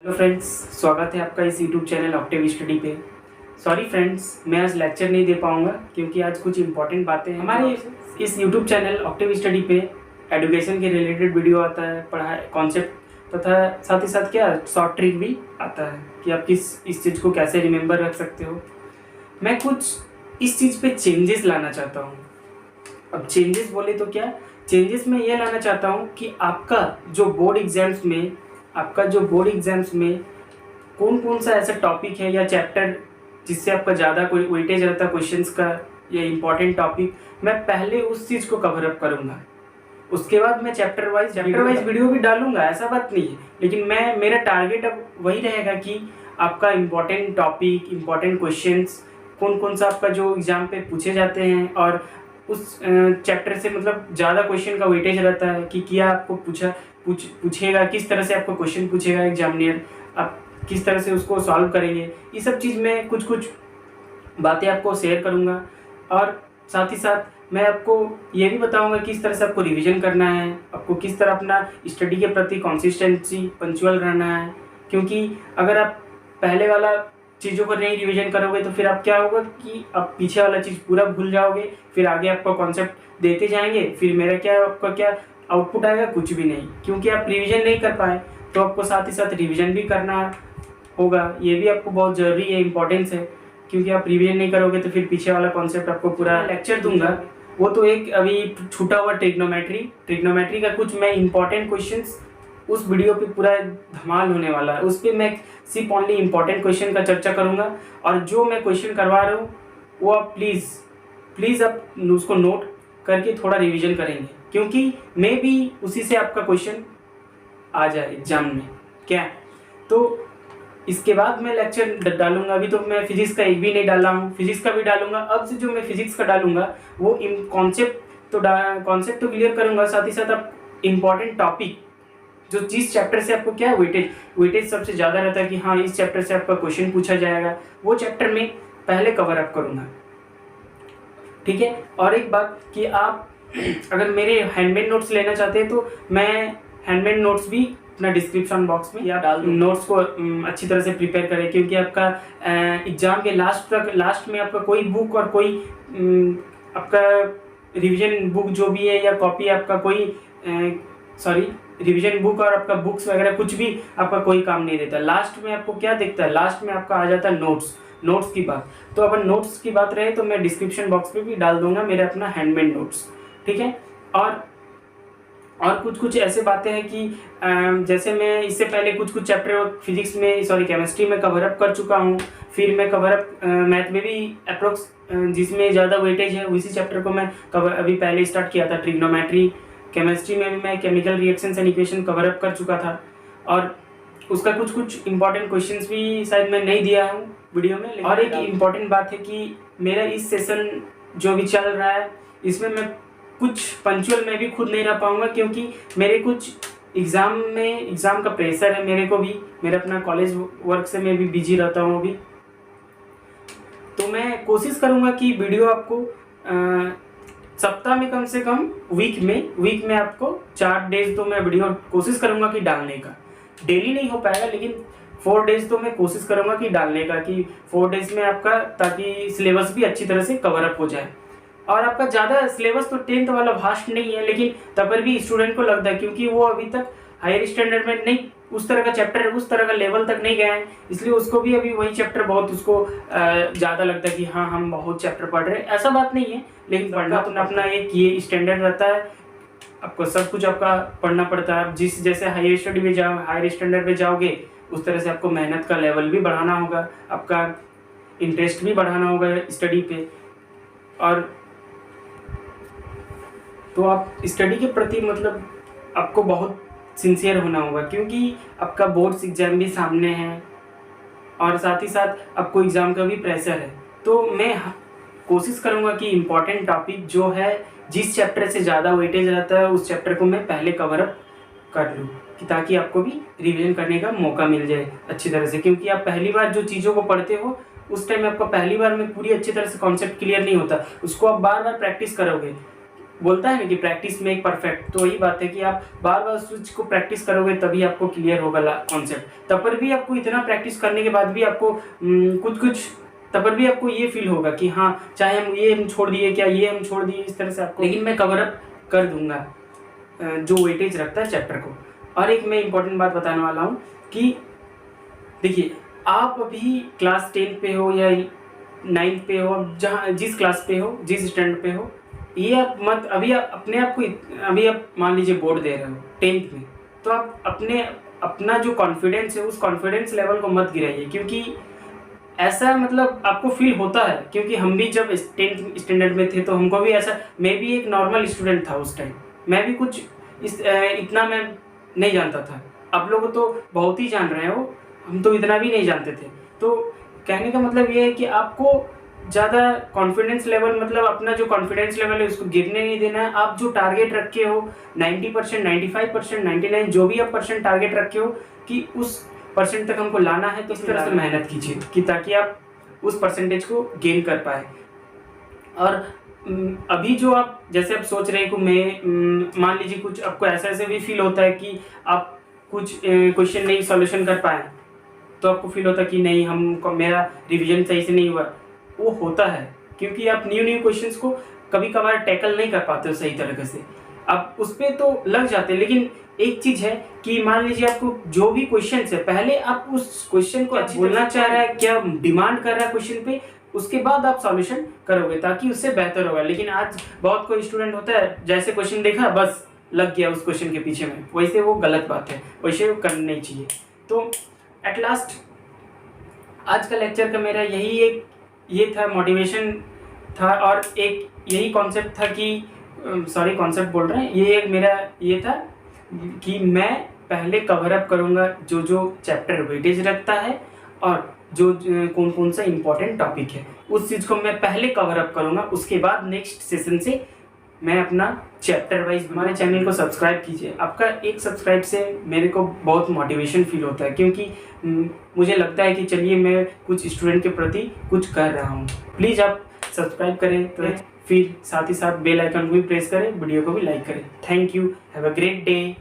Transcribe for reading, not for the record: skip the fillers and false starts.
Hello friends, स्वागत है आपका इस यूट्यूब चैनल ऑक्टेव स्टडी पे। सॉरी फ्रेंड्स, मैं आज लेक्चर नहीं दे पाऊँगा क्योंकि आज कुछ इंपॉर्टेंट बातें हैं। हमारे इस यूट्यूब चैनल ऑक्टेव स्टडी पे एजुकेशन के रिलेटेड वीडियो आता है, पढ़ाई कॉन्सेप्ट तथा साथ ही साथ क्या शॉर्ट ट्रिक भी आता है कि आप इस चीज़ को कैसे रिमेंबर रख सकते हो। मैं कुछ इस चीज़ पे चेंजेस लाना चाहता हूँ। अब चेंजेस बोले तो क्या चेंजेस मैं ये लाना चाहता हूँ कि आपका जो बोर्ड एग्जाम्स में कौन कौन सा ऐसा टॉपिक है या चैप्टर जिससे आपका ज़्यादा कोई वेटेज रहता है क्वेश्चंस का या इम्पोर्टेंट टॉपिक, मैं पहले उस चीज़ को कवर अप करूँगा। उसके बाद मैं चैप्टर वाइज वीडियो भी डालूंगा, ऐसा बात नहीं है, लेकिन मेरा टारगेट अब वही रहेगा कि आपका इम्पोर्टेंट टॉपिक, इम्पोर्टेंट क्वेश्चंस कौन कौन सा आपका जो एग्ज़ाम पे पूछे जाते हैं और उस चैप्टर से मतलब ज़्यादा क्वेश्चन का वेटेज रहता है कि क्या आपको पूछेगा, किस तरह से आपको क्वेश्चन पूछेगा एग्जामिनर, आप किस तरह से उसको सॉल्व करेंगे। ये सब चीज़ मैं कुछ बातें आपको शेयर करूँगा और साथ ही साथ मैं आपको ये भी बताऊँगा किस तरह से आपको रिवीजन करना है, आपको किस तरह अपना स्टडी के प्रति कंसिस्टेंसी पंचुअल रहना है। क्योंकि अगर आप पहले वाला चीज़ों को नहीं रिवीजन करोगे तो फिर आप क्या होगा कि आप पीछे वाला चीज़ पूरा भूल जाओगे, फिर आगे आपको कॉन्सेप्ट देते जाएंगे, फिर मेरा क्या आपका क्या आउटपुट आएगा, कुछ भी नहीं, क्योंकि आप रिवीजन नहीं कर पाए। तो आपको साथ ही साथ रिवीजन भी करना होगा, ये भी आपको बहुत ज़रूरी है, इंपॉर्टेंस है, क्योंकि आप रिवीजन नहीं करोगे तो फिर पीछे वाला कॉन्सेप्ट आपको पूरा लेक्चर दूंगा। वो तो एक अभी छूटा हुआ ट्रिग्नोमेट्री का कुछ मैं इंपॉर्टेंट क्वेश्चंस उस वीडियो पे पूरा धमाल होने वाला है। उस पर मैं सिर्फ ओनली इंपॉर्टेंट क्वेश्चन का चर्चा करूँगा और जो मैं क्वेश्चन करवा रहा हूँ वो आप प्लीज़ आप उसको नोट करके थोड़ा रिवीजन करेंगे, क्योंकि मे भी उसी से आपका क्वेश्चन आ जाए एग्जाम में। क्या तो इसके बाद मैं लेक्चर डालूंगा। अभी तो मैं फिजिक्स का एक भी नहीं डाला हूँ, फिजिक्स का भी डालूंगा। अब से जो मैं फिजिक्स का डालूंगा वो कॉन्सेप्ट तो क्लियर करूंगा, साथ ही साथ आप इम्पॉर्टेंट टॉपिक जो जिस चैप्टर से आपको क्या वेटेज सबसे ज़्यादा रहता है कि हाँ इस चैप्टर से आपका क्वेश्चन पूछा जाएगा, वो चैप्टर में पहले कवर अप करूँगा। ठीक है। और एक बात कि आप अगर मेरे हैंडमेड नोट्स लेना चाहते हैं तो मैं हैंडमेड नोट्स भी अपना डिस्क्रिप्शन बॉक्स में या डाल दूँ। नोट्स को अच्छी तरह से प्रिपेयर करें, क्योंकि आपका एग्ज़ाम के लास्ट में आपका कोई बुक और कोई आपका रिवीजन बुक जो भी है या कॉपी आपका कोई रिवीजन बुक और आपका बुक्स वगैरह कुछ भी आपका कोई काम नहीं देता। लास्ट में आपको क्या दिखता है, लास्ट में आपका आ जाता है नोट्स की बात। तो अगर नोट्स की बात रहे तो मैं डिस्क्रिप्शन बॉक्स में भी डाल दूंगा मेरा अपना हैंडमेड नोट्स। ठीक है। और कुछ ऐसे बातें हैं कि जैसे मैं इससे पहले कुछ चैप्टर फिजिक्स में केमिस्ट्री में कवर अप कर चुका हूँ, फिर मैं कवर अप मैथ में भी अप्रोक्स जिसमें ज़्यादा वेटेज है उसी चैप्टर को मैं अभी पहले स्टार्ट किया था। ट्रिग्नोमेट्री केमिस्ट्री में भी मैं chemical reactions and equation cover up कर चुका था और उसका कुछ इंपॉर्टेंट क्वेश्चंस भी शायद मैं नहीं दिया हूँ वीडियो में। और एक इम्पॉर्टेंट बात है कि मेरा इस सेशन जो भी चल रहा है इसमें मैं कुछ पंचुअल में भी खुद नहीं रह पाऊँगा, क्योंकि मेरे कुछ एग्ज़ाम का प्रेशर है मेरे को भी, मेरा अपना कॉलेज वर्क से मैं भी बिजी रहता हूँ अभी। तो मैं कोशिश करूँगा कि वीडियो आपको सप्ताह में कम से कम वीक में आपको 4 डेज तो मैं वीडियो कोशिश करूँगा कि डालने का। डेली नहीं हो पाएगा लेकिन 4 डेज तो मैं कोशिश करूँगा कि डालने का, कि 4 डेज में आपका ताकि सिलेबस भी अच्छी तरह से कवर अप हो जाए। और आपका ज़्यादा सिलेबस तो 10th वाला भास्ट नहीं है, लेकिन तब पर भी स्टूडेंट को लगता है क्योंकि वो अभी तक हायर स्टैंडर्ड में नहीं उस तरह का चैप्टर उस तरह का लेवल तक नहीं गए हैं, इसलिए उसको भी अभी वही चैप्टर बहुत उसको ज़्यादा लगता है कि हाँ हम बहुत चैप्टर पढ़ रहे हैं। ऐसा बात नहीं है, लेकिन पढ़ना तो अपना एक ये स्टैंडर्ड रहता है, आपको सब कुछ आपका पढ़ना पड़ता है। जिस जैसे हायर स्टैंडर्ड में जाओगे उस तरह से आपको मेहनत का लेवल भी बढ़ाना होगा, आपका इंटरेस्ट भी बढ़ाना होगा स्टडी पे। और तो आप स्टडी के प्रति मतलब आपको बहुत सिंसियर होना होगा, क्योंकि आपका बोर्ड्स एग्ज़ाम भी सामने है और साथ ही साथ आपको एग्ज़ाम का भी प्रेशर है। तो मैं कोशिश करूँगा कि इम्पॉर्टेंट टॉपिक जो है जिस चैप्टर से ज़्यादा वेटेज रहता है उस चैप्टर को मैं पहले कवर अप कर लूँ, कि ताकि आपको भी रिवीजन करने का मौका मिल जाए अच्छी तरह से। क्योंकि आप पहली बार जो चीज़ों को पढ़ते हो उस टाइम आपको पहली बार में पूरी अच्छी तरह से कॉन्सेप्ट क्लियर नहीं होता, उसको आप बार बार प्रैक्टिस करोगे बोलता है ना कि प्रैक्टिस में एक परफेक्ट, तो वही बात है कि आप बार बार उस चीज़ को प्रैक्टिस करोगे तभी आपको क्लियर होगा कॉन्सेप्ट। तब पर भी आपको इतना प्रैक्टिस करने के बाद भी आपको कुछ तब पर भी आपको ये फील होगा कि हाँ चाहे हम छोड़ दिए क्या, ये हम छोड़ दिए इस तरह से आपको, लेकिन मैं कवर अप कर दूंगा जो वेटेज रखता है चैप्टर को। और एक मैं इंपॉर्टेंट बात बताने वाला हूँ कि देखिए, आप अभी क्लास 10 पे हो या 9th पे हो, जहाँ जिस क्लास पे हो, जिस स्टैंड पे हो, ये आप मत अभी आप अपने आप को अभी आप मान लीजिए बोर्ड दे रहे हो 10th में, तो आप अपना जो कॉन्फिडेंस है उस कॉन्फिडेंस लेवल को मत गिराइए, क्योंकि ऐसा मतलब आपको फील होता है, क्योंकि हम भी जब 10th स्टैंडर्ड में थे तो हमको भी ऐसा, मैं भी एक नॉर्मल स्टूडेंट था उस टाइम, मैं भी कुछ इतना मैं नहीं जानता था। आप लोग तो बहुत ही जान रहे हो, हम तो इतना भी नहीं जानते थे। तो कहने का मतलब ये है कि आपको ज़्यादा कॉन्फिडेंस लेवल, मतलब अपना जो कॉन्फिडेंस लेवल है उसको गिरने नहीं देना है। आप जो टारगेट रखे हो 90%, 95%, 99 जो भी आप परसेंट टारगेट रखे हो कि उस परसेंट तक हमको लाना है, तो इस तरह से मेहनत कीजिए कि ताकि आप उस परसेंटेज को गेन कर पाए। और अभी जो आप जैसे आप सोच रहे हैं कि मैं मान लीजिए कुछ आपको ऐसा भी फील होता है कि आप कुछ क्वेश्चन नहीं सॉल्यूशन कर पाए, तो आपको फील होता है कि नहीं मेरा रिवीजन सही से नहीं हुआ। वो होता है क्योंकि आप न्यू क्वेश्चंस को कभी कभार टैकल नहीं कर पाते हो सही तरीके से, आप उस पर तो लग जाते हैं। लेकिन एक चीज़ है कि मान लीजिए आपको जो भी क्वेश्चन है, पहले आप उस क्वेश्चन को बोलना चाह रहा है, क्या डिमांड कर रहा है क्वेश्चन पे, उसके बाद आप सॉल्यूशन करोगे ताकि उससे बेहतर होगा। लेकिन आज बहुत कोई स्टूडेंट होता है जैसे क्वेश्चन देखा बस लग गया उस क्वेश्चन के पीछे में, वैसे वो गलत बात है, वैसे वो करना नहीं चाहिए। तो एट लास्ट आज का लेक्चर का मेरा ये था, मोटिवेशन था, और एक यही कॉन्सेप्ट था कि सॉरी कॉन्सेप्ट बोल रहे हैं, ये एक मेरा ये था कि मैं पहले कवर अप करूँगा जो चैप्टर वेटेज रखता है और जो कौन सा इम्पोर्टेंट टॉपिक है उस चीज़ को मैं पहले कवर अप करूँगा। उसके बाद नेक्स्ट सेशन से मैं अपना चैप्टर वाइज। हमारे चैनल को सब्सक्राइब कीजिए, आपका एक सब्सक्राइब से मेरे को बहुत मोटिवेशन फील होता है, क्योंकि मुझे लगता है कि चलिए मैं कुछ स्टूडेंट के प्रति कुछ कर रहा हूँ। प्लीज़ आप सब्सक्राइब करें, तो फिर साथ ही साथ बेल आइकन को भी प्रेस करें, वीडियो को भी लाइक करें। Thank you, have a great day.